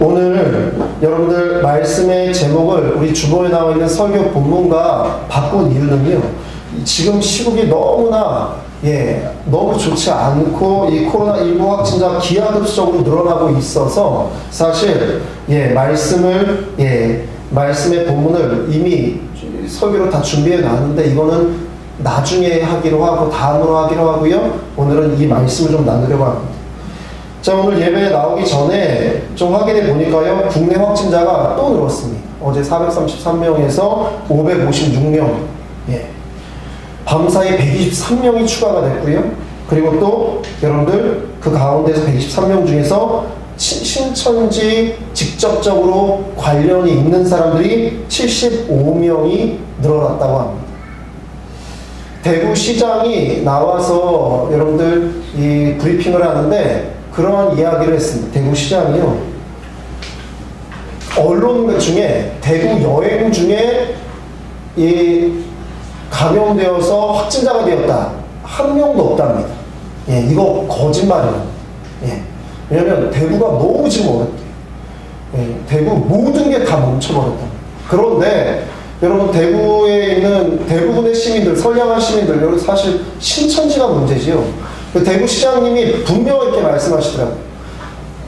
오늘 여러분들 말씀의 제목을 우리 주보에 나와 있는 설교 본문과 바꾼 이유는요, 지금 시국이 너무나 너무 좋지 않고 이 코로나19 확진자 기하급수적으로 늘어나고 있어서 사실 말씀의 본문을 이미 설교로 다 준비해 놨는데 이거는 나중에 하기로 하고 다음으로 하기로 하고요. 오늘은 이 말씀을 좀 나누려고 합니다. 자, 오늘 예배에 나오기 전에 좀 확인해 보니까요, 국내 확진자가 또 늘었습니다. 어제 433명에서 556명. 밤사이 123명이 추가가 됐고요. 그리고 또 여러분들 그 가운데서 123명 중에서 신천지 직접적으로 관련이 있는 사람들이 75명이 늘어났다고 합니다. 대구시장이 나와서 여러분들 이 브리핑을 하는데 그러한 이야기를 했습니다. 대구시장이요, 언론 중에 대구 여행 중에 이 감염되어서 확진자가 되었다, 한 명도 없답니다. 이거 거짓말이에요. 왜냐면 대구가 너무 지금 어렵대요. 대구 모든 게 다 멈춰버렸다. 그런데 여러분, 대구에 있는 대부분의 시민들, 선량한 시민들, 여기 사실 신천지가 문제지요. 대구시장님이 분명히 이렇게 말씀하시더라고요.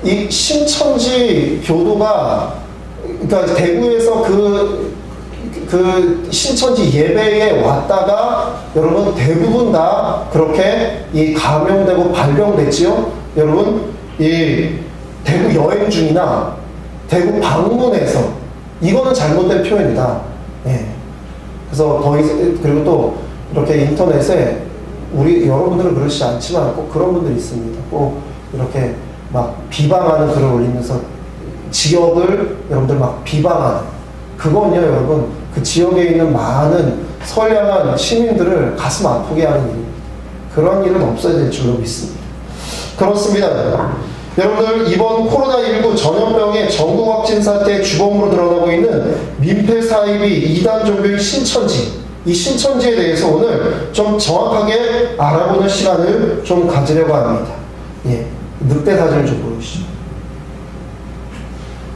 이 신천지 교도가, 그러니까 대구에서 그 신천지 예배에 왔다가 여러분 대부분 다 그렇게 이 감염되고 발병됐지요. 여러분, 이 대구 여행 중이나 대구 방문해서, 이거는 잘못된 표현이다. 그래서 그리고 또 이렇게 인터넷에 여러분들은 그러시지 않지만 꼭 그런 분들이 있습니다. 꼭 이렇게 막 비방하는 글을 올리면서 지역을 여러분들 막 비방하는, 그건요 여러분, 그 지역에 있는 많은 선량한 시민들을 가슴 아프게 하는 일입니다. 그런 일은 없어야 될 줄로 믿습니다. 그렇습니다. 여러분들, 이번 코로나19 전염병의 전국 확진 사태의 주범으로 드러나고 있는 민폐 사이비 이단 종교인 신천지, 이 신천지에 대해서 오늘 좀 정확하게 알아보는 시간을 좀 가지려고 합니다. 늑대 사진을 좀 보여주시죠.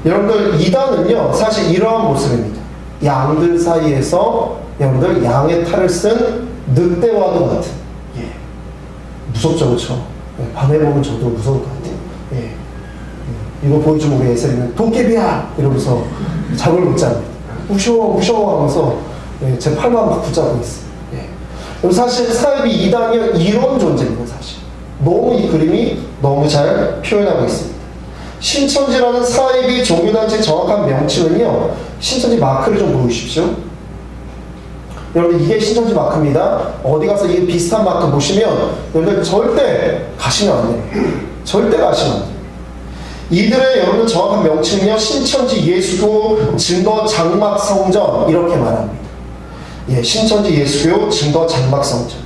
여러분들, 이단은요 사실 이러한 모습입니다. 양들 사이에서 여러분들 양의 탈을 쓴 늑대와도 같은, 무섭죠, 그렇죠? 밤에 보면 저도 무서울 것 같아요. 이거 보여주면 우리 애설이는 도깨비야 이러면서 잠을 못 잡니다. 무서워 하면서 제 팔만 막 붙잡고 있어요. 그럼 사실 사이비 이단이 이런 존재입니다. 사실 너무 이 그림이 너무 잘 표현하고 있습니다. 신천지라는 사이비 종교단체의 정확한 명칭은요, 신천지 마크를 좀 보여주십시오. 여러분, 이게 신천지 마크입니다. 어디 가서 이게 비슷한 마크 보시면 여러분들 절대 가시면 안 돼요. 절대 가시면 안 돼요. 이들의 여러분 정확한 명칭은요, 신천지 예수교 증거 장막 성전, 이렇게 말합니다. 신천지 예수교 증거 장막 성전.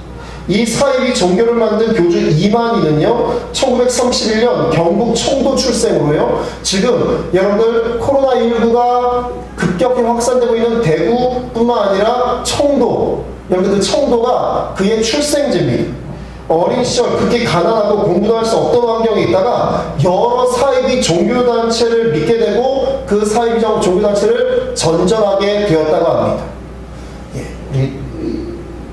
이 사이비 종교를 만든 교주 이만희는요, 1931년 경북 청도 출생으로요, 지금 여러분들 코로나19가 급격히 확산되고 있는 대구뿐만 아니라 청도, 여러분들 청도가 그의 출생지입니다. 어린 시절 극히 가난하고 공부도 할 수 없던 환경에 있다가 여러 사이비 종교단체를 믿게 되고 그 사이비 종교단체를 전전하게 되었다고 합니다.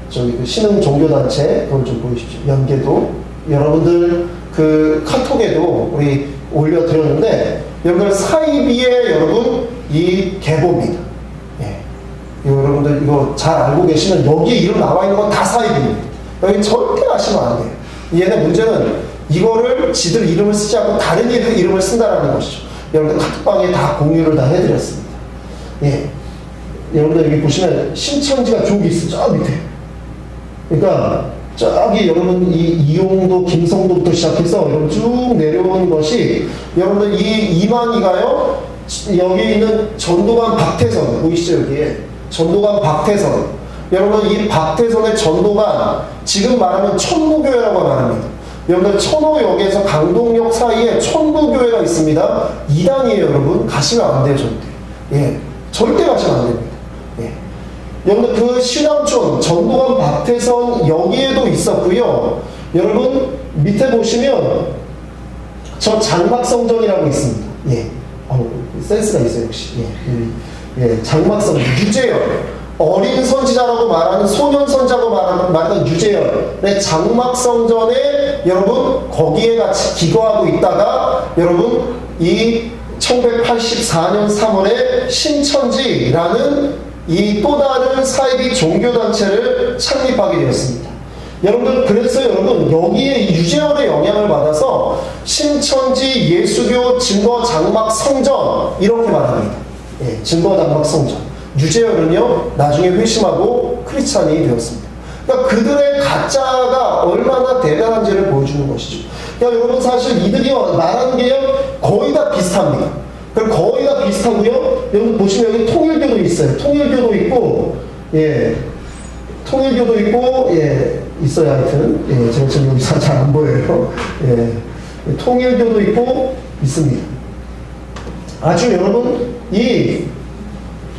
저기 그 신흥 종교단체, 그걸 좀 보여주십시오. 연계도. 여러분들 그 카톡에도 우리 올려드렸는데, 여러분들 사이비의 여러분 이 계보입니다. 여러분들 이거 잘 알고 계시면 여기에 이름 나와 있는 건 다 사이비입니다. 여기 절대 가시면 안 돼요. 얘네 문제는 이거를 지들 이름을 쓰지 않고 다른 이름을 쓴다라는 것이죠. 여러분들 카톡방에 다 공유를 다 해드렸습니다. 여러분들 여기 보시면 신천지가 저기 있어, 저 밑에. 그러니까 저기 여러분 이용도, 김성도부터 시작해서 여러분 쭉 내려오는 것이, 여러분들 이만희가요, 여기 있는 전도관 박태선 보이시죠? 여기에 전도관 박태선. 여러분, 이 박태선의 전도관, 지금 말하면 천부교회라고 말합니다. 여러분들 천호역에서 강동역 사이에 천부교회가 있습니다. 이단이에요. 여러분 가시면 안 돼요. 절대. 절대 가시면 안 됩니다. 여러분, 그 신앙촌 전도관 박태선 여기에도 있었고요. 여러분 밑에 보시면 저 장막성전이라고 있습니다. 센스가 있어요, 역시. 장막성전, 유재열. 어린 선지자라고 말하는 소년 선지자라고 말하는 유재열의 장막성전에 여러분 거기에 같이 기거하고 있다가 여러분 이 1984년 3월에 신천지라는 이 또 다른 사이비 종교단체를 창립하게 되었습니다. 여러분들 그래서 여러분 여기에 유재열의 영향을 받아서 신천지 예수교 증거 장막 성전 이렇게 말합니다. 증거 장막 성전. 유재열은요 나중에 회심하고 크리스찬이 되었습니다. 그러니까 그들의 가짜가 얼마나 대단한지를 보여주는 것이죠. 그러니까 여러분 사실 이들이 말하는 게 거의 다 비슷합니다. 거의 다 비슷하고요. 여러분 보시면 여기 통일교도 있어요. 통일교도 있고, 통일교도 있고, 있어요. 하여튼, 제가 지금 여기 잘 안 보여요. 통일교도 있고 있습니다. 아주 여러분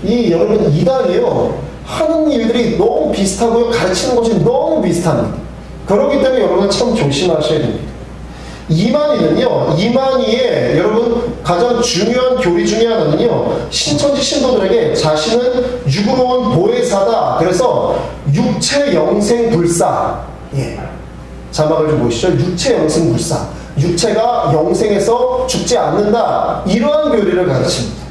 여러분 이단이요 하는 일들이 너무 비슷하고요. 가르치는 것이 너무 비슷합니다. 그렇기 때문에 여러분 참 조심하셔야 됩니다. 이만희의 여러분 가장 중요한 교리 중에 하나는요 신천지 신도들에게 자신은 육으로 온 보혜사다. 그래서 육체 영생 불사 자막을 좀 보시죠. 육체 영생 불사, 육체가 영생해서 죽지 않는다, 이러한 교리를 가르칩니다.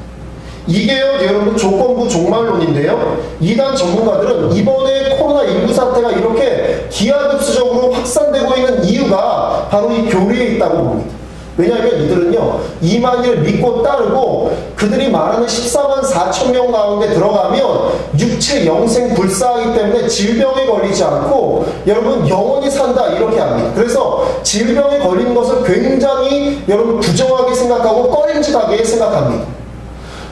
이게요 여러분 조건부 종말론인데요, 이단 전문가들은 이번에 코로나19 사태가 이렇게 기하급수적으로 확산되고 있는 이유가 바로 이 교리에 있다고 봅니다. 왜냐하면 이들은요 이만희를 믿고 따르고 그들이 말하는 14만 4천 명 가운데 들어가면 육체 영생 불사하기 때문에 질병에 걸리지 않고 여러분 영원히 산다 이렇게 합니다. 그래서 질병에 걸리는 것을 굉장히 여러분 부정하게 생각하고 꺼림직하게 생각합니다.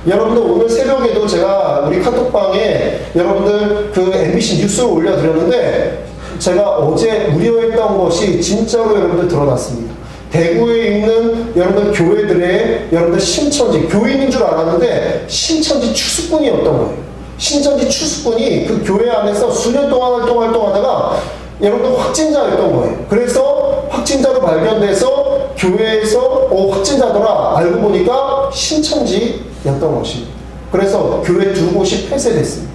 여러분들 오늘 새벽에도 제가 우리 카톡방에 여러분들 그 MBC 뉴스를 올려드렸는데 제가 어제 우려했던 것이 진짜로 여러분들 드러났습니다. 대구에 있는 여러분들 교회들의 여러분들 신천지 교인인 줄 알았는데 신천지 추수꾼이었던 거예요. 신천지 추수꾼이 그 교회 안에서 수년 동안 활동하다가 여러분들 확진자였던 거예요. 그래서 확진자로 발견돼서 교회에서 확진자더라 알고 보니까 신천지였던 것입니다. 그래서 교회 두 곳이 폐쇄됐습니다.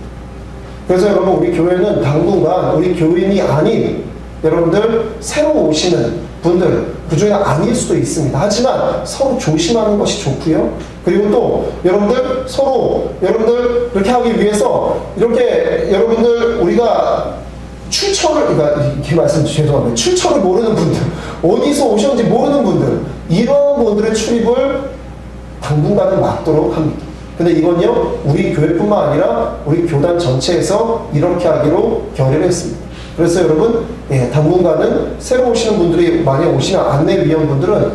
그래서 여러분 우리 교회는 당분간 우리 교인이 아닌 여러분들 새로 오시는 분들 그 중에 아닐 수도 있습니다. 하지만 서로 조심하는 것이 좋고요. 그리고 또 여러분들 서로 여러분들 이렇게 하기 위해서 이렇게 여러분들 우리가 출처를 이렇게 말씀 죄송합니다. 출처를 모르는 분들, 어디서 오셨는지 모르는 분들, 이런 분들의 출입을 당분간은 막도록 합니다. 근데 이건요 우리 교회뿐만 아니라 우리 교단 전체에서 이렇게 하기로 결의를 했습니다. 그래서 여러분 당분간은 새로 오시는 분들이 많이 오시는 안내위원분들은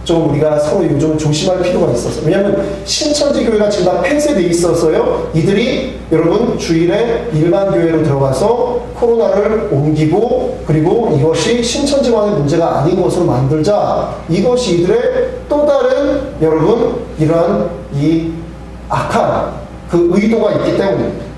좀 우리가 서로 요즘 조심할 필요가 있어서, 왜냐하면 신천지 교회가 지금 다 폐쇄되어 있어서요 이들이 여러분 주일에 일반 교회로 들어가서 코로나를 옮기고 그리고 이것이 신천지만의 문제가 아닌 것으로 만들자, 이것이 이들의 또 다른 여러분 이러한 이 악한 그 의도가 있기 때문입니다.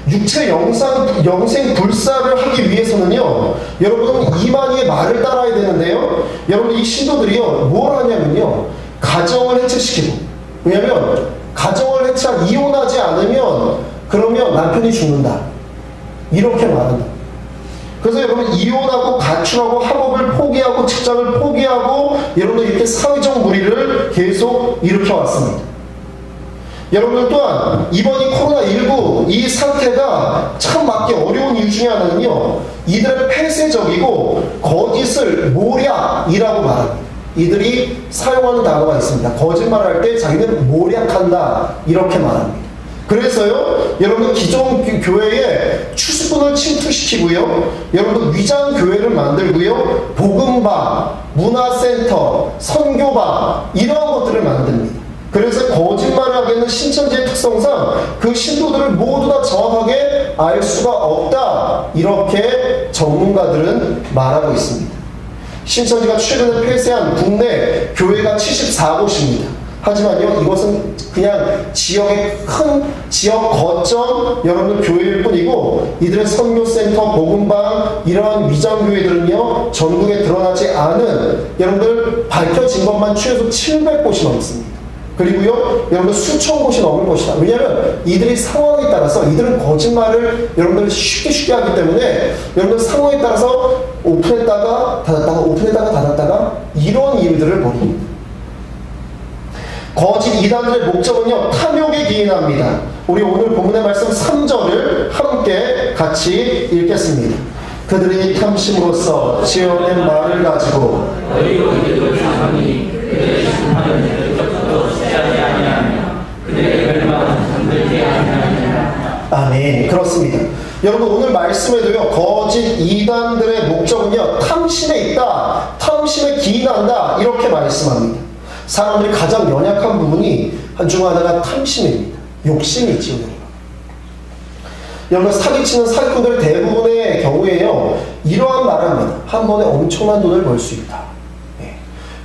육체 영생 불사를 하기 위해서는요 여러분 이만희의 말을 따라야 되는데요, 여러분 이 신도들이요 뭘 하냐면요 가정을 해체시키고, 왜냐면 가정을 이혼하지 않으면 그러면 남편이 죽는다 이렇게 말한다. 그래서 여러분 이혼하고 가출하고 학업을 포기하고 직장을 포기하고 여러분 이렇게 사회적 무리를 계속 일으켜왔습니다. 여러분 또한 이번 이 코로나19 이 상태가 참 막기 어려운 이유 중에 하나는요 이들의 폐쇄적이고 거짓을 모략이라고 말합니다. 이들이 사용하는 단어가 있습니다. 거짓말할 때 자기는 모략한다 이렇게 말합니다. 그래서요 여러분 기존 교회에 추수꾼을 침투시키고요 여러분 위장 교회를 만들고요 복음방, 문화센터, 선교방 이런 것들을 만듭니다. 그래서 거짓말을 하게 는 신천지의 특성상 그 신도들을 모두 다 정확하게 알 수가 없다 이렇게 전문가들은 말하고 있습니다. 신천지가 최근에 폐쇄한 국내 교회가 74곳입니다. 하지만요, 이것은 그냥 지역의 큰 지역 거점 여러분들 교회일 뿐이고, 이들의 선교센터, 복음방, 이러한 위장교회들은요, 전국에 드러나지 않은 여러분들 밝혀진 것만 최소 700곳이 넘습니다. 그리고요, 여러분들 수천 곳이 넘을 것이다. 왜냐하면 이들이 상황에 따라서, 이들은 거짓말을 여러분들 쉽게 하기 때문에 여러분들 상황에 따라서 오픈했다가 닫았다가 오픈했다가 닫았다가 이런 일들을 벌입니다. 거짓 이단들의 목적은요, 탐욕에 기인합니다. 우리 오늘 본문의 말씀 3절을 함께 같이 읽겠습니다. 그들이 탐심으로써 지어낸 말을 가지고 아멘. 그렇습니다. 여러분, 오늘 말씀에도요, 거짓 이단들의 목적은요, 탐심에 있다, 탐심에 기인한다, 이렇게 말씀합니다. 사람들이 가장 연약한 부분이 중 하나가 탐심입니다. 욕심이 있지요. 여러분, 사기치는 사기꾼들 대부분의 경우에요, 이러한 말을 합니다. 한 번에 엄청난 돈을 벌 수 있다.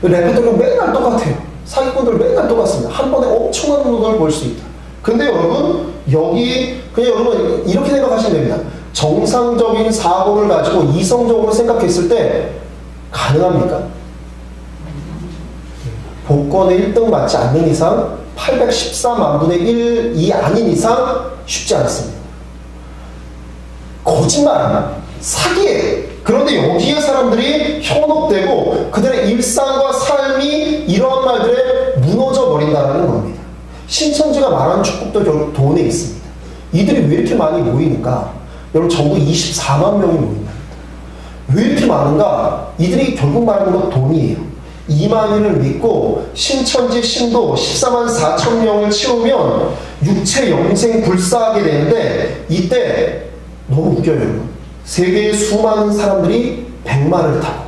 래퍼들은 맨날 똑같아요. 사기꾼들 맨날 똑같습니다. 한 번에 엄청난 돈을 벌 수 있다. 근데 여러분, 여기 그냥 여러분 이렇게 생각하시면 됩니다. 정상적인 사고를 가지고 이성적으로 생각했을 때 가능합니까? 복권에 1등 맞지 않는 이상 814만 분의 1이 아닌 이상 쉽지 않습니다. 거짓말, 사기예요. 그런데 여기에 사람들이 현혹되고 그들의 일상과 삶이 이러한 말들에 무너져 버린다는 겁니다. 신천지가 말하는 축복도 결국 돈에 있습니다. 이들이 왜 이렇게 많이 모이는가? 여러분, 전국 24만 명이 모인답니다. 왜 이렇게 많은가? 이들이 결국 말하는 건 돈이에요. 2만인을 믿고 신천지 신도 14만 4천 명을 채우면 육체 영생 불사하게 되는데, 이때 너무 웃겨요, 여러분. 세계의 수많은 사람들이 100마를 타고,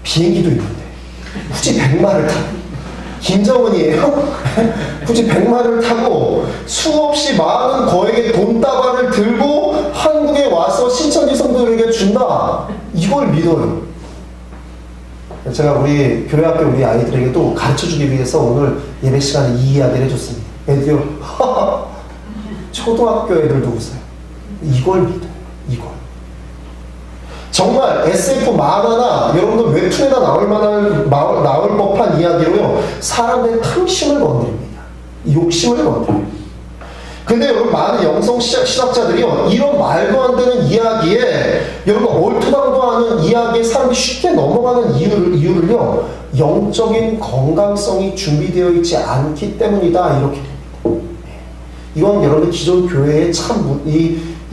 비행기도 있는데 굳이 100마를 타고, 김정은이에요? 굳이 100마를 타고 수없이 많은 거액의 돈다발을 들고 한국에 와서 신천지 성도들에게 준다, 이걸 믿어요. 제가 우리 교회학교 우리 아이들에게도 가르쳐주기 위해서 오늘 예배 시간에 이 이야기를 해줬습니다. 애들이 초등학교 애들도 웃어요. 이걸 믿어요. 이걸. 정말 SF 만화나 여러분들 웹툰에다 나올 법한 이야기로요, 사람들의 탐심을 건드립니다. 욕심을 건드립니다. 근데 여러분, 많은 영성 신학자들이요, 이런 말도 안 되는 이야기에 여러분 얼토당토하는 이야기에 사람들이 쉽게 넘어가는 이유를요, 영적인 건강성이 준비되어 있지 않기 때문이다, 이렇게 됩니다. 이건 여러분 기존 교회의 참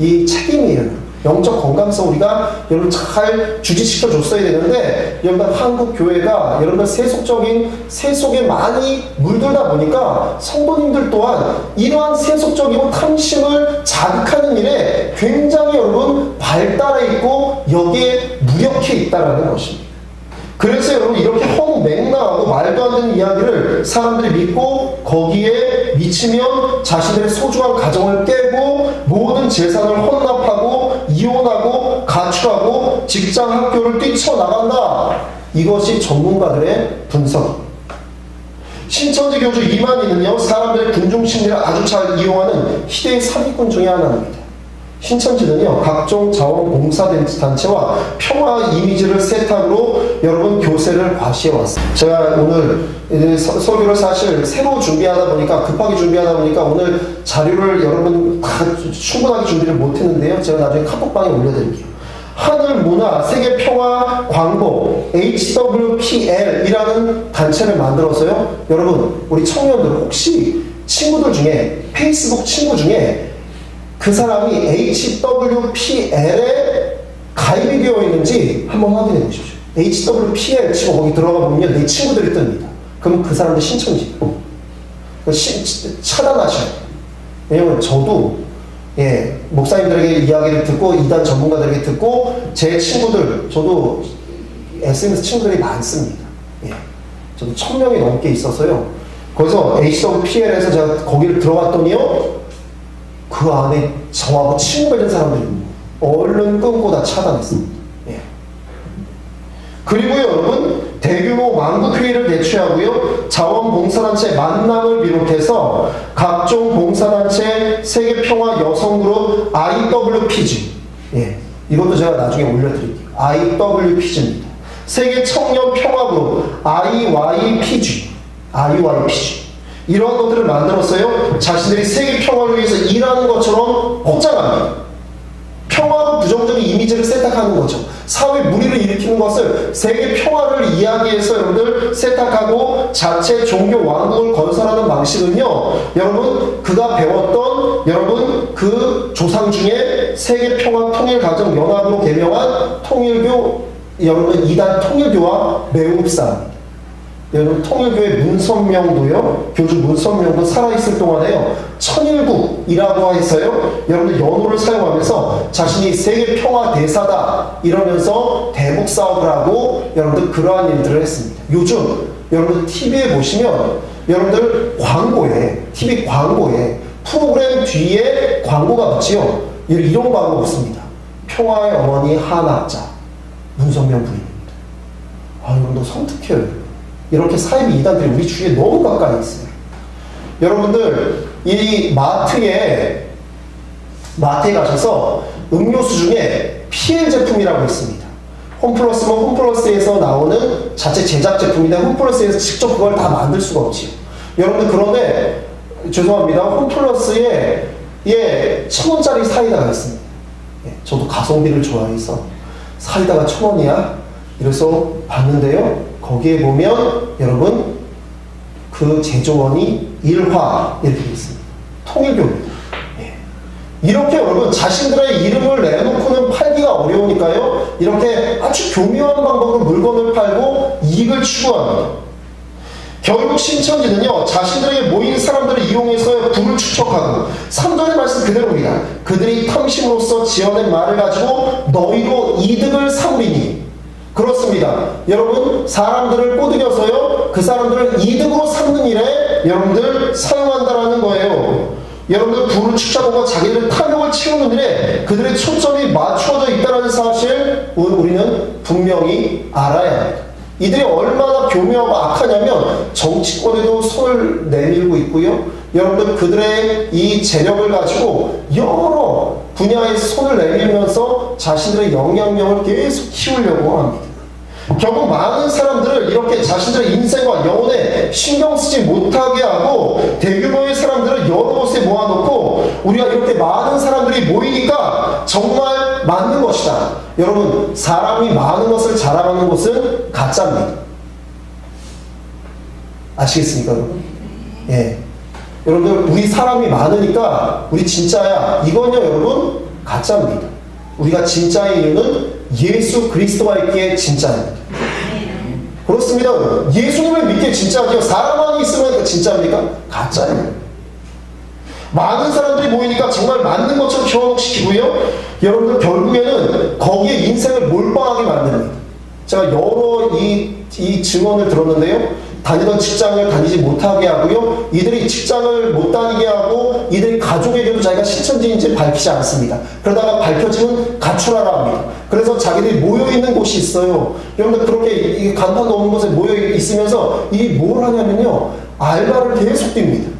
이 책임이에요. 영적 건강성 우리가 여러분 잘 주지시켜 줬어야 되는데, 여러분 한국 교회가 여러분 세속에 많이 물들다 보니까 성도님들 또한 이러한 세속적이고 탐심을 자극하는 일에 굉장히 여러분 발달해 있고 여기에 무력해 있다라는 것입니다. 그래서 여러분 이렇게 헛맹랑하고 말도 안 되는 이야기를 사람들이 믿고 거기에 미치면 자신들의 소중한 가정을 깨고 모든 재산을 헌납하고 이혼하고 가출하고 직장 학교를 뛰쳐나간다. 이것이 전문가들의 분석입니다. 신천지 교주 이만희는요, 사람들의 군중심리를 아주 잘 이용하는 희대의 사기꾼 중에 하나입니다. 신천지는요, 각종 자원봉사단체와 평화 이미지를 세탁으로 여러분 교세를 과시해왔습니다. 제가 오늘 설교를 사실 새로 준비하다 보니까, 급하게 준비하다 보니까 오늘 자료를 여러분 다 충분하게 준비를 못했는데요, 제가 나중에 카톡방에 올려드릴게요. 하늘문화 세계평화광복 HWPL이라는 단체를 만들어서요, 여러분 우리 청년들 혹시 친구들 중에, 페이스북 친구 중에 그 사람이 HWPL에 가입이 되어 있는지 한번 확인해 보십시오. HWPL 치고 거기 들어가 보면 내 친구들이 뜹니다. 그럼 그 사람들 신천지예요. 차단하셔야 돼요. 왜냐면 저도 목사님들에게 이야기를 듣고 이단 전문가들에게 듣고 제 친구들, 저도 SNS 친구들이 많습니다. 저도 1000명이 넘게 있어서요. 거기서 HWPL에서 제가 거기를 들어갔더니요, 그 안에 저하고 친구가 된 사람들이 얼른 끊고 다 차단했습니다. 그리고요, 여러분, 대규모 만국회의를 개최하고요. 자원봉사단체 만남을 비롯해서 각종 봉사단체 세계평화 여성그룹 IWPG, 예, 이것도 제가 나중에 올려드릴게요. IWPG입니다. 세계청년평화그룹 IYPG, 이런 것들을 만들었어요. 자신들이 세계평화를 위해서 일하는 것처럼 포장합니다. 평화로 부정적인 이미지를 세탁하는 거죠. 사회 무리를 일으키는 것을 세계 평화를 이야기해서 여러분들 세탁하고 자체 종교 왕국을 건설하는 방식은요, 여러분 그가 배웠던 여러분 그 조상 중에 세계 평화 통일 가정 연합으로 개명한 통일교, 여러분 이단 통일교와 매우 흡사합니다. 여러분 통일교의 문선명도요, 교주 문선명도 살아있을 동안에요, 천일국이라고 해서요, 여러분들 연호를 사용하면서 자신이 세계 평화 대사다 이러면서 대북 사업을 하고 여러분들 그러한 일들을 했습니다. 요즘 여러분들 TV에 보시면 여러분들 광고에, TV 광고에 프로그램 뒤에 광고가 붙지요. 이런 광고 붙습니다. 평화의 어머니 한학자 문선명 부인입니다. 아, 여러분들 섬뜩해요. 이렇게 사이비 이단들이 우리 주위에 너무 가까이 있어요. 여러분들 이 마트에 가셔서 음료수 중에 PL 제품이라고 있습니다. 홈플러스면 홈플러스에서 나오는 자체 제작 제품인데 홈플러스에서 직접 그걸 다 만들 수가 없지요. 여러분들 그런데 죄송합니다. 홈플러스에 1,000원짜리 사이다가 있습니다. 예, 저도 가성비를 좋아해서 사이다가 1,000원이야? 이래서 봤는데요. 거기에 보면 여러분 그 제조원이 일화 이렇게 되어 있습니다. 통일교입니다. 예. 이렇게 여러분 자신들의 이름을 내놓고는 팔기가 어려우니까요. 이렇게 아주 교묘한 방법으로 물건을 팔고 이익을 추구합니다. 결국 신천지는요, 자신들에게 모인 사람들을 이용해서 부를 축적하고 3절의 말씀 그대로입니다. 그들이 탐심으로써 지어낸 말을 가지고 너희로 이득을 삼으리니. 그렇습니다. 여러분 사람들을 꼬드겨서요, 그 사람들을 이득으로 삼는 일에 여러분들 사용한다라는 거예요. 여러분들 부를 축적하고 자기들 탐욕을 채우는 일에 그들의 초점이 맞추어져 있다는 사실 우리는 분명히 알아야 합니다. 이들이 얼마나 교묘하고 악하냐면 정치권에도 손을 내밀고 있고요. 여러분들 그들의 이 재력을 가지고 여러 분야에 손을 내밀면서 자신들의 영향력을 계속 키우려고 합니다. 결국 많은 사람들을 이렇게 자신들의 인생과 영혼에 신경 쓰지 못하게 하고 대규모의 사람들을 여러 곳에 모아놓고 우리가 이렇게 많은 사람들이 모이니까 정말 맞는 것이다. 여러분 사람이 많은 것을 자랑하는 것은 가짜입니다. 아시겠습니까 여러분? 예. 여러분들 우리 사람이 많으니까 우리 진짜야, 이건요 여러분 가짜입니다. 우리가 진짜의 이유는 예수 그리스도가 있기에 진짜입니다. 그렇습니다. 예수님을 믿기에 진짜죠. 사람만이 있으면 진짜입니까? 가짜예요. 많은 사람들이 모이니까 정말 맞는 것처럼 현혹시키고요. 여러분들 결국에는 거기에 인생을 몰빵하게 만듭니다. 제가 여러 이 증언을 들었는데요. 다니던 직장을 다니지 못하게 하고요. 이들이 직장을 못 다니게 하고 이들이 가족에게도 자기가 신천지인지 밝히지 않습니다. 그러다가 밝혀지면 가출하라 합니다. 그래서 자기들이 모여있는 곳이 있어요. 여러분들 그렇게 간판 없는 곳에 모여있으면서 이게 뭘 하냐면요. 알바를 계속 뜁니다.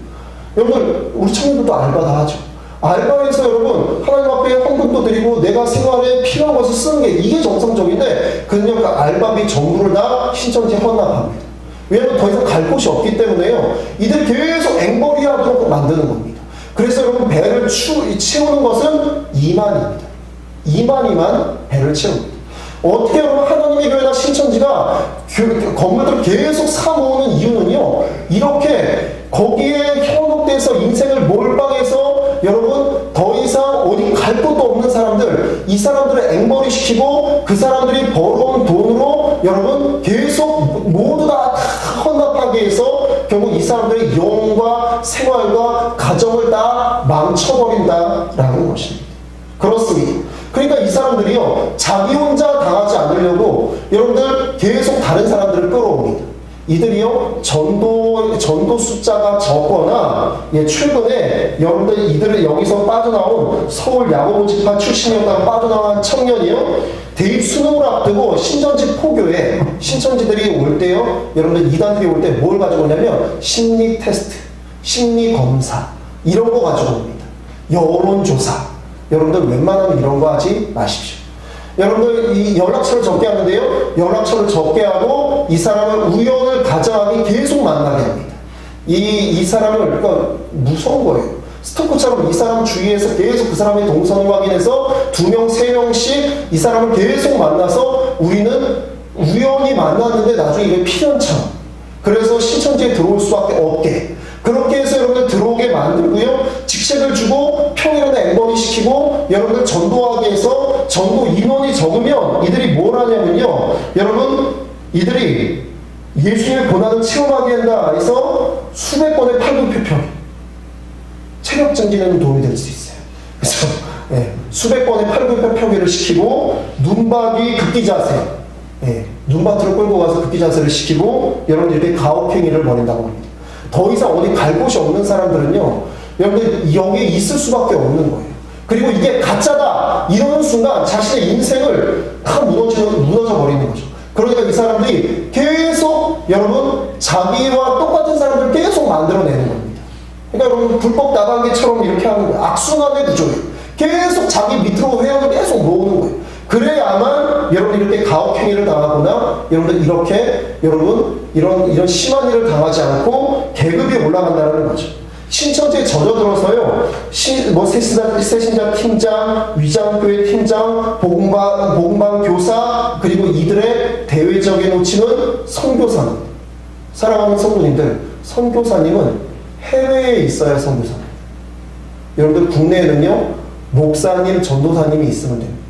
여러분들 우리 청년들도 알바 다 하죠. 알바에서 여러분 하나님 앞에 헌금도 드리고 내가 생활에 필요한 것을 쓰는 게 이게 정상적인데 그냥 그 알바비 전부를 다 신천지에 헌납합니다. 왜냐하면 더 이상 갈 곳이 없기 때문에요. 이들 계속 앵벌이하도록 만드는 겁니다. 그래서 여러분 배를 채우는 것은 이만입니다. 이만이만 배를 채웁니다. 어떻게 여러분 하나님의 교회나 신천지가 건물들을 계속 사모으는 이유는요. 이렇게 거기에 현혹돼서 인생을 몰빵해서 여러분 더 이상 어디 갈 곳도 없는 사람들, 이 사람들을 앵벌이 시키고 그 사람들이 벌어온 돈으로 여러분 계속 모두 다 헌납하게 해서 결국 이 사람들의 영혼과 생활과 가정을 다 망쳐버린다라는 것입니다. 그렇습니다. 그러니까 이 사람들이요, 자기 혼자 당하지 않으려고 여러분들 계속 다른 사람들을 끌어옵니다. 이들이요, 전도 숫자가 적거나, 최근에 여러분들 이들을 여기서 빠져나온 서울 야고보 지파 출신이었다가 빠져나온 청년이요, 대입 수능을 앞두고 신천지 포교에 신천지들이 올 때요, 여러분들 이단들이 올 때 뭘 가지고 오냐면 심리 테스트, 심리 검사 이런 거 가지고 옵니다. 여론조사. 여러분들 웬만하면 이런 거 하지 마십시오. 여러분들 이 연락처를 적게 하는데요, 연락처를 적게 하고 이 사람을 우연을 가장하게 계속 만나게 합니다. 이 사람을, 그러니까 무서운 거예요. 스토커처럼 이 사람 주위에서 계속 그 사람의 동선을 확인해서 2명, 3명씩 이 사람을 계속 만나서 우리는 우연히 만났는데 나중에 이게 필연처럼, 그래서 신천지에 들어올 수밖에 없게, 그렇게 해서 여러분들 들어오게 만들고요, 직책을 주고 평일에는 앵벌이 시키고 여러분들 전도하게 해서 전도 인원이 적으면 이들이 뭘 하냐면요, 여러분 이들이 예수님의 고난을 체험하게 한다 해서 수백 번의 팔굽혀펴기, 체력 증진에는 도움이 될 수 있어요. 그래서 수백 번의 팔굽혀펴기를 시키고 눈박이 극기 자세, 눈밭으로 끌고 가서 극기 자세를 시키고 여러분들 이렇게 가혹행위를 벌인다고 합니다. 더 이상 어디 갈 곳이 없는 사람들은요, 여러분들 여기에 있을 수밖에 없는 거예요. 그리고 이게 가짜다 이러는 순간 자신의 인생을 다 무너져 버리는 거죠. 그러니까 이 사람들이 계속 여러분 자기와 똑같은 사람들 계속 만들어내는 겁니다. 그러니까 여러분 불법 나가기처럼 이렇게 하는 거예요. 악순환의 구조예요. 계속 자기 밑으로 회원을 계속 모으는 거예요. 그래야만 여러분 이렇게 가혹행위를 당하거나 여러분들 이렇게 여러분 이런 심한 일을 당하지 않고 계급이 올라간다는 거죠. 신천지에 젖어들어서요, 새신자 팀장, 위장교회 팀장, 복음방 교사, 그리고 이들의 대외적인 호칭은 선교사님. 사랑하는 성도님들, 선교사님은 해외에 있어야 선교사님. 여러분들 국내에는요, 목사님, 전도사님이 있으면 됩니다.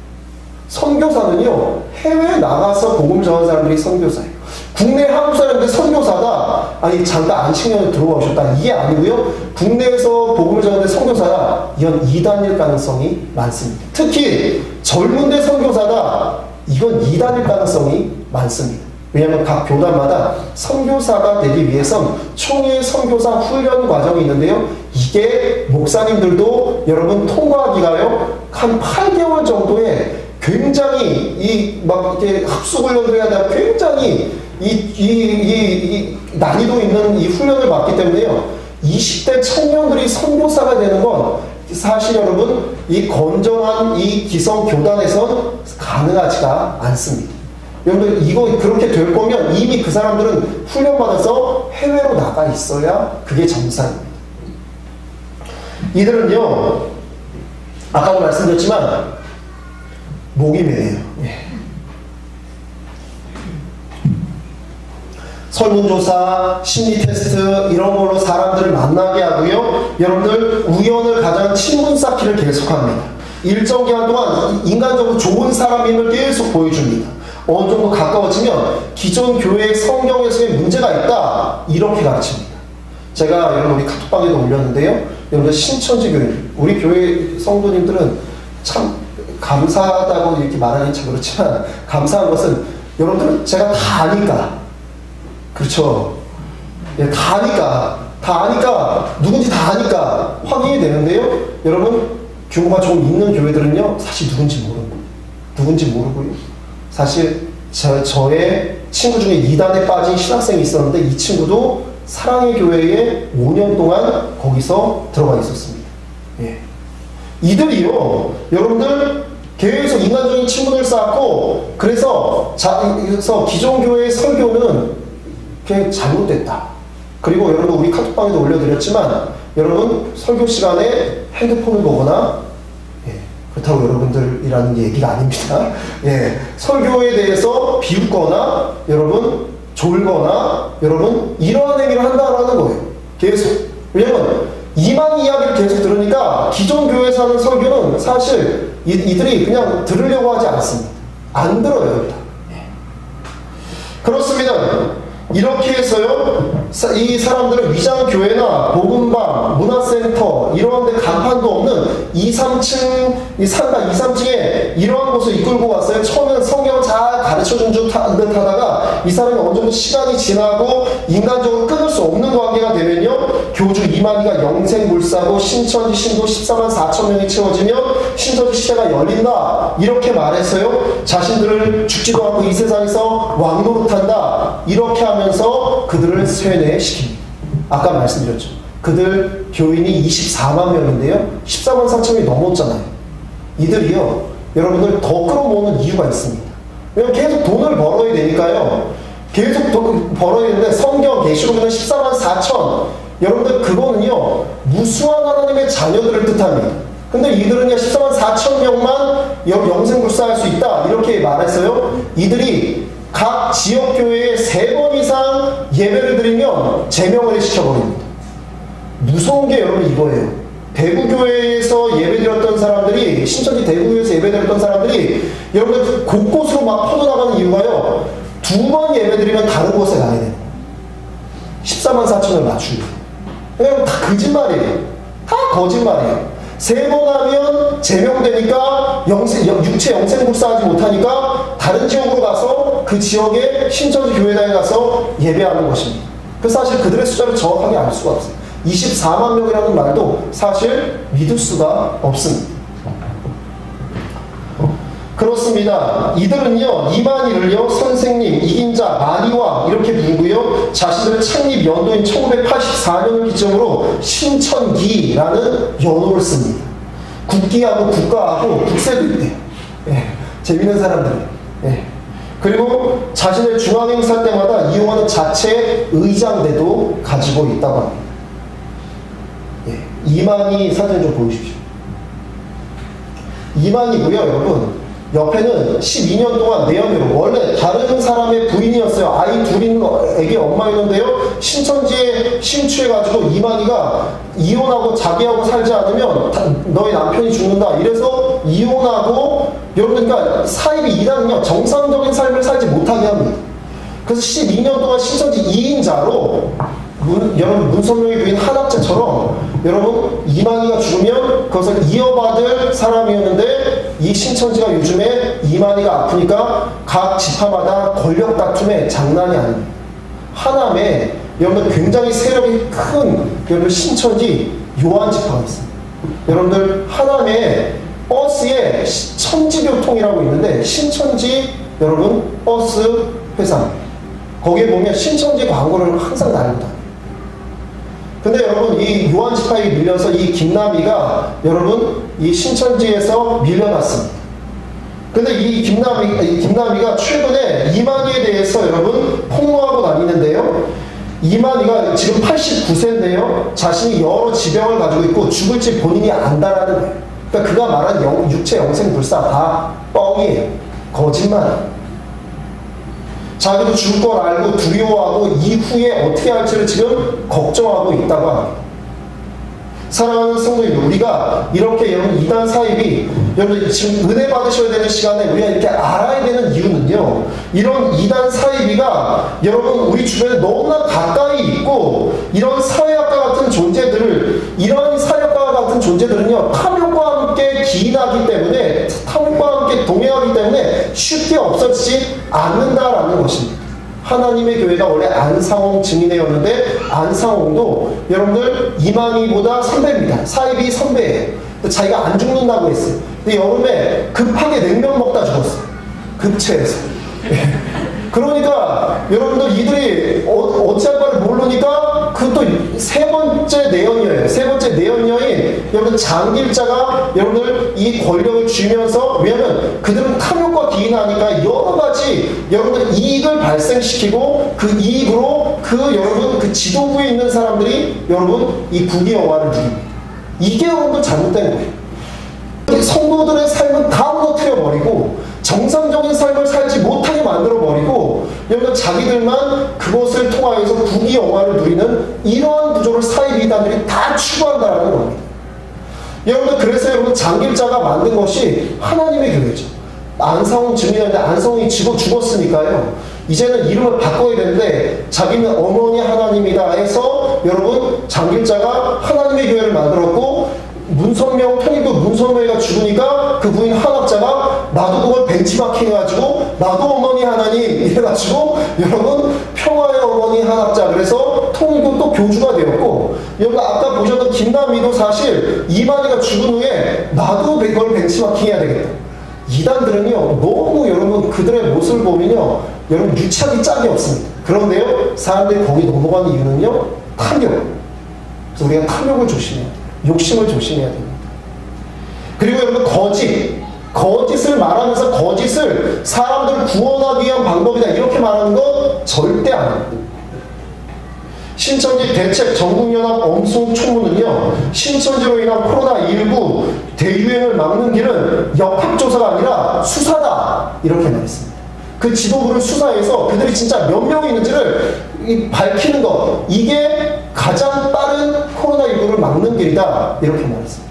선교사는요, 해외에 나가서 복음 전하는 사람들이 선교사예요. 국내 한국 사람들 선교사다, 아니 잠깐 안식년에 들어오셨다, 이게 아니고요, 국내에서 복음을 전하는 선교사다, 이건 이단일 가능성이 많습니다. 특히 젊은데 선교사다, 이건 이단일 가능성이 많습니다. 왜냐하면 각 교단마다 선교사가 되기 위해선 총회 선교사 훈련 과정이 있는데요, 이게 목사님들도 여러분 통과하기가요 한 8개월 정도의 굉장히 이렇게 합숙훈련도 해야 되고 굉장히 이 난이도 있는 이 훈련을 받기 때문에요, 20대 청년들이 선교사가 되는 건 사실 여러분 이 건전한 이 기성 교단에선 가능하지가 않습니다. 여러분들 이거 그렇게 될 거면 이미 그 사람들은 훈련받아서 해외로 나가 있어야 그게 정상입니다. 이들은요, 아까도 말씀드렸지만 목이 메예요. 설문조사, 심리테스트 이런 걸로 사람들을 만나게 하고요, 여러분들 우연을 가장 친분 쌓기를 계속합니다. 일정 기간 동안 인간적으로 좋은 사람임을 계속 보여줍니다. 어느 정도 가까워지면 기존 교회의 성경에서의 문제가 있다, 이렇게 가르칩니다. 제가 여러분 우리 카톡방에도 올렸는데요, 여러분들 신천지 교회, 우리 교회 성도님들은 참 감사하다고 이렇게 말하기는 참 그렇지만 감사한 것은 여러분들 제가 다 아니까, 그렇죠, 다 아니까 누군지 다 아니까 확인이 되는데요, 여러분 규모가 좀 있는 교회들은요 사실 누군지 모르고요, 사실 저의 친구 중에 이단에 빠진 신학생이 있었는데 이 친구도 사랑의 교회에 5년 동안 거기서 들어가 있었습니다. 이들이요, 여러분들 계속 인간적인 친분을 쌓고, 그래서 기존 교회의 설교는 잘못됐다. 그리고 여러분 우리 카톡방에도 올려드렸지만 여러분 설교 시간에 핸드폰을 보거나, 그렇다고 여러분들이라는 얘기가 아닙니다. 설교에 대해서 비웃거나 여러분 졸거나 여러분 이러한 행위를 한다라는 거예요. 계속. 왜냐면 이만 이야기를 계속 들으니까 기존 교회에서 하는 설교는 사실 이들이 그냥 들으려고 하지 않습니다. 안 들어요. 그렇습니다. 이렇게 해서요, 이 사람들은 위장교회나 복음방, 문화센터 이러한 데 간판도 없는 2, 3층, 이 상가 2, 3층에 이러한 곳을 이끌고 왔어요. 처음에는 성경을 잘 가르쳐준 듯 하다가 이 사람이 어느 정도 시간이 지나고 인간적으로 끊을 수 없는 관계가 되면요, 교주 이만희가 영생불사고 신천지 신도 14만 4천 명이 채워지면 신천지 시대가 열린다 이렇게 말했어요. 자신들을 죽지도 않고 이 세상에서 왕노릇한다 이렇게 하면서 그들을 쇠뇌시킵니다. 아까 말씀드렸죠. 그들 교인이 24만 명인데요 14만 4천 명이 넘었잖아요. 이들이요 여러분들 더 끌어모으는 이유가 있습니다. 왜냐면 계속 돈을 벌어야 되니까요. 계속 돈 벌어야 되는데 성경 계시록에는 14만 4천 여러분들 그거는요 무수한 하나님의 자녀들을 뜻합니다. 근데 이들은요 14만 4천 명만 영생불사할 수 있다 이렇게 말했어요. 이들이 각 지역교회에 3번 이상 예배를 드리면 제명을 시켜버립니다. 무서운 게 여러분 이거예요. 대구교회에서 예배드렸던 사람들이 신천지 대구교회에서 예배드렸던 사람들이 여러분들 곳곳으로 막 퍼져나가는 이유가요 2번 예배드리면 다른 곳에 가야 돼요. 14만 4천을 맞추고 그냥 다 거짓말이에요. 다 거짓말이에요. 3번 하면 제명되니까 육체 영생불사하지 못하니까 다른 지역으로 가서 그 지역의 신천지 교회당에 가서 예배하는 것입니다. 그래서 사실 그들의 숫자를 정확하게 알 수가 없어요. 24만 명이라는 말도 사실 믿을 수가 없습니다. 그렇습니다. 이들은요 이만희를요 선생님, 이긴자, 만희왕 이렇게 부르고요 자신들의 창립 연도인 1984년을 기점으로 신천기라는 연호를 씁니다. 국기하고 국가하고 국세도 있대요. 예, 재밌는 사람들. 예. 그리고 자신의 중앙행사 때마다 이용하는 자체 의장대도 가지고 있다고 합니다. 예, 이만희 사진 좀 보여주십시오. 이만희고요 여러분. 옆에는 12년 동안 내연녀로 원래 다른 사람의 부인이었어요. 아이 둘 있는 애기 엄마였는데요. 신천지에 심취해가지고 이만희가 이혼하고 자기하고 살지 않으면 너희 남편이 죽는다. 이래서 이혼하고 여러분 그러니까 사입이 2단은요 정상적인 삶을 살지 못하게 합니다. 그래서 12년 동안 신천지 2인자로 여러분 문선명의 부인 한학재처럼 여러분 이만희가 죽으면 그것을 이어받을 사람이었는데 이 신천지가 요즘에 이만희가 아프니까 각 지파마다 권력 다툼에 장난이 아닙니다. 하남에 여러분들 굉장히 세력이 큰 여러분 신천지 요한지파가 있습니다. 여러분들 하남에 버스에 천지교통이라고 있는데 신천지 여러분 버스 회사입니다. 거기에 보면 신천지 광고를 항상 달고 다녀요. 근데 여러분 이 요한지파에 밀려서 이 김남희가 여러분 이 신천지에서 밀려났습니다. 근데 이 김남희가 최근에 이만희에 대해서 여러분 폭로하고 다니는데요. 이만희가 지금 89세인데요. 자신이 여러 지병을 가지고 있고 죽을지 본인이 안다라는 거예요. 그러니까 그가 말한 육체 영생불사 다 뻥이에요. 거짓말. 자기도 죽을 걸 알고 두려워하고 이후에 어떻게 할지를 지금 걱정하고 있다고 합니다. 사랑하는 성도님들, 우리가 이렇게 여러분 이단 사입이 여러분 지금 은혜 받으셔야 되는 시간에 우리가 이렇게 알아야 되는 이유는요. 이런 이단 사입이가 여러분 우리 주변에 너무나 가까이 있고 이런 사회학과 같은 존재들을 이런 사회학과 같은 존재들은요 탐욕과 함께 기인하기 때문에 탐욕과 함께 동행하기 때문에 쉽게 없어지지 않는다라는 것입니다. 하나님의 교회가 원래 안상홍 증인회였는데 안상홍도 여러분들 이만희보다 선배입니다. 사입이 선배예요. 자기가 안 죽는다고 했어요. 근데 여름에 급하게 냉면 먹다 죽었어요. 급체해서. 그러니까 여러분들 이들이 어찌할 바를 모르니까 그 또 세 번째 내연녀예요. 세 번째 내연녀인 여러분 장길자가 여러분들 이 권력을 쥐면서 왜냐하면 그들은 탐욕과 기인하니까 여러 가지 여러분들 이익을 발생시키고 그 이익으로 여러분 그 지도부에 있는 사람들이 여러분 이 부귀영화를 누립니다. 이게 여러분들 잘못된 거예요. 성도들의 삶은 다 무너뜨려버리고 정상적인 삶을 살지 못하게 만들어버리고 여러분 자기들만 그것을 통하여서 부귀영화를 누리는 이러한 구조를 사이비단들이 다 추구한다는 겁니다. 여러분들 그래서 여러분 장길자가 만든 것이 하나님의 교회죠. 안상홍 증인인데 안상홍이 죽었으니까요. 이제는 이름을 바꿔야 되는데 자기는 어머니 하나님이다 해서 여러분 장길자가 하나님의 교회를 만들었고 문선명, 통일교 문선명이가 죽으니까 그 부인 한학자가 나도 그걸 벤치마킹 해가지고 나도 어머니 하나님 이래가지고 여러분 평화의 어머니 한학자 그래서 통일교 또 교주가 되었고 여러분 아까 보셨던 김남희도 사실 이만희가 죽은 후에 나도 그걸 벤치마킹 해야 되겠다. 이단들은요 너무 여러분 그들의 모습을 보면요 여러분 유착이 짝이 없습니다. 그런데요 사람들이 거기 넘어가는 이유는요 탐욕. 그래서 우리가 탐욕을 조심해야 돼요. 욕심을 조심해야 됩니다. 그리고 여러분 거짓을 말하면서 거짓을 사람들을 구원하기 위한 방법이다 이렇게 말하는 건 절대 안 합니다. 신천지 대책 전국연합 엄송 총무는요 신천지로 인한 코로나19 대유행을 막는 길은 역학조사가 아니라 수사다 이렇게 말했습니다. 그 지도부를 수사해서 그들이 진짜 몇 명이 있는지를 밝히는 것 이게 가장 빠른 코로나19를 막는 길이다 이렇게 말했습니다.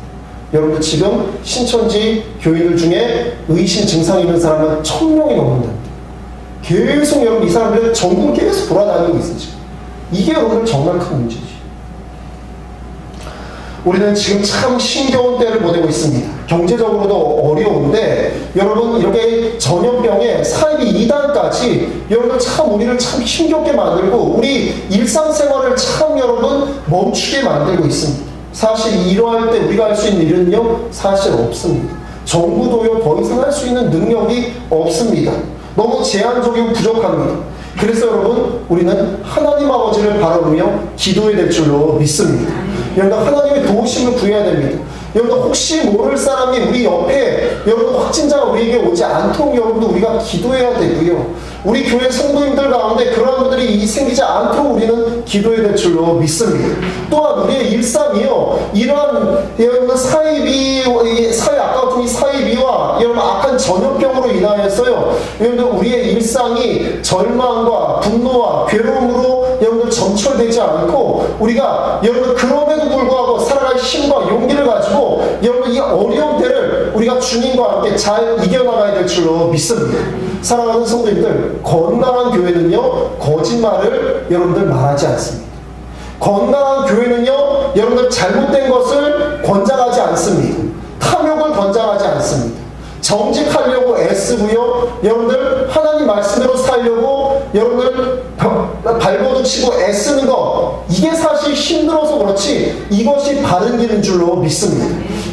여러분 지금 신천지 교인들 중에 의심 증상이 있는 사람은 1000명이 넘는답니다. 계속 여러분 이 사람들 전국 계속 돌아다니고 있으죠. 이게 여러분 정말 큰 문제지. 우리는 지금 참 힘겨운 때를 보내고 있습니다. 경제적으로도 어려운데 여러분 이렇게 전염병에 사이비 2단까지 여러분 참 우리를 참 힘겹게 만들고 우리 일상생활을 참 여러분 멈추게 만들고 있습니다. 사실 이러할 때 우리가 할 수 있는 일은요 사실 없습니다. 정부도요 더 이상 할 수 있는 능력이 없습니다. 너무 제한적이고 부족합니다. 그래서 여러분 우리는 하나님 아버지를 바라보며 기도해야 될 줄로 믿습니다. 여러분 하나님의 도우심을 구해야 됩니다. 여러분 혹시 모를 사람이 우리 옆에 여러분 확진자가 우리에게 오지 않도록 여러분도 우리가 기도해야 되고요. 우리 교회 성도님들 가운데 그런 분들이 생기지 않도록 우리는 기도해야 될 줄로 믿습니다. 또한 우리의 일상이요 이러한 여러분 사이비 아까 같은 이 사이비와 여러분 악한 전염병으로 인하여서요 여러분들 우리의 일상이 절망과 분노와 괴로움으로 여러분들 점철되지 않고 우리가 여러분 그럼에도 불구하고 살아갈 힘과 용기를 가지고 여러분 이 어려운 때를 우리가 주님과 함께 잘 이겨나가야 될 줄로 믿습니다. 사랑하는 성도님들 건강한 교회는요 거짓말을 여러분들 말하지 않습니다. 건강한 교회는요 여러분들 잘못된 것을 권장하지 않습니다. 탐욕을 권장하지 않습니다. 정직하려고 애쓰고요 여러분들 하나님 말씀대로 살려고 여러분들 발버둥 치고 애쓰는 거 이게 사실 힘들어서 그렇지 이것이 바른 길인 줄로 믿습니다.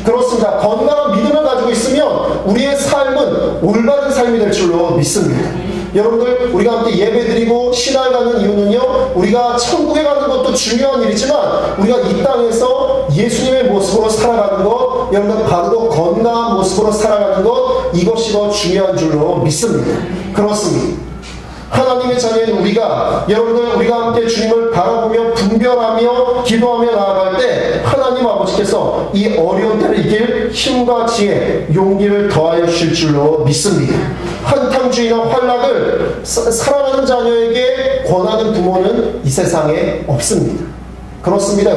그렇습니다. 건강한 믿음을 가지고 있으면 우리의 삶은 올바른 삶이 될 줄로 믿습니다. 여러분들 우리가 함께 예배드리고 신앙을 갖는 이유는요 우리가 천국에 가는 것도 중요한 일이지만 우리가 이 땅에서 예수님의 모습으로 살아가는 것 여러분들 바르고 건강한 모습으로 살아가는 것 이것이 더 중요한 줄로 믿습니다. 그렇습니다. 하나님의 자녀인 여러분들 우리가 함께 주님을 바라보며 분별하며 기도하며 나아갈 때 하나님 아버지께서 이 어려운 때를 이길 힘과 지혜, 용기를 더하여 주실 줄로 믿습니다. 한탕주의나 환락을 사랑하는 자녀에게 권하는 부모는 이 세상에 없습니다. 그렇습니다.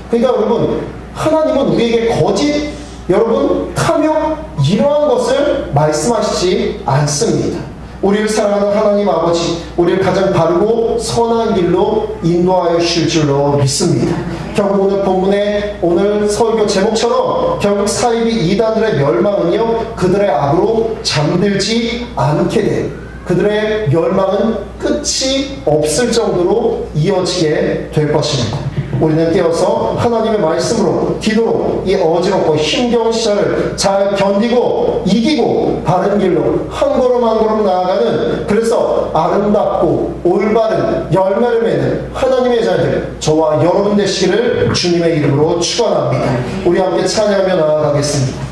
그러니까 여러분 하나님은 우리에게 거짓, 여러분 탐욕 이러한 것을 말씀하시지 않습니다. 우리를 사랑하는 하나님 아버지 우리를 가장 바르고 선한 길로 인도하여 주실 줄로 믿습니다. 결국 오늘 본문의 오늘 설교 제목처럼 결국 사이비 이단들의 멸망은요 그들의 악으로 잠들지 않게 돼 그들의 멸망은 끝이 없을 정도로 이어지게 될 것입니다. 우리는 깨어서 하나님의 말씀으로 기도로 이 어지럽고 힘겨운 시절을 잘 견디고 이기고 바른 길로 한 걸음 한 걸음 나아가는 그래서 아름답고 올바른 열매를 맺는 하나님의 자녀들 저와 여러분 되시기를 주님의 이름으로 축원합니다. 우리 함께 찬양하며 나아가겠습니다.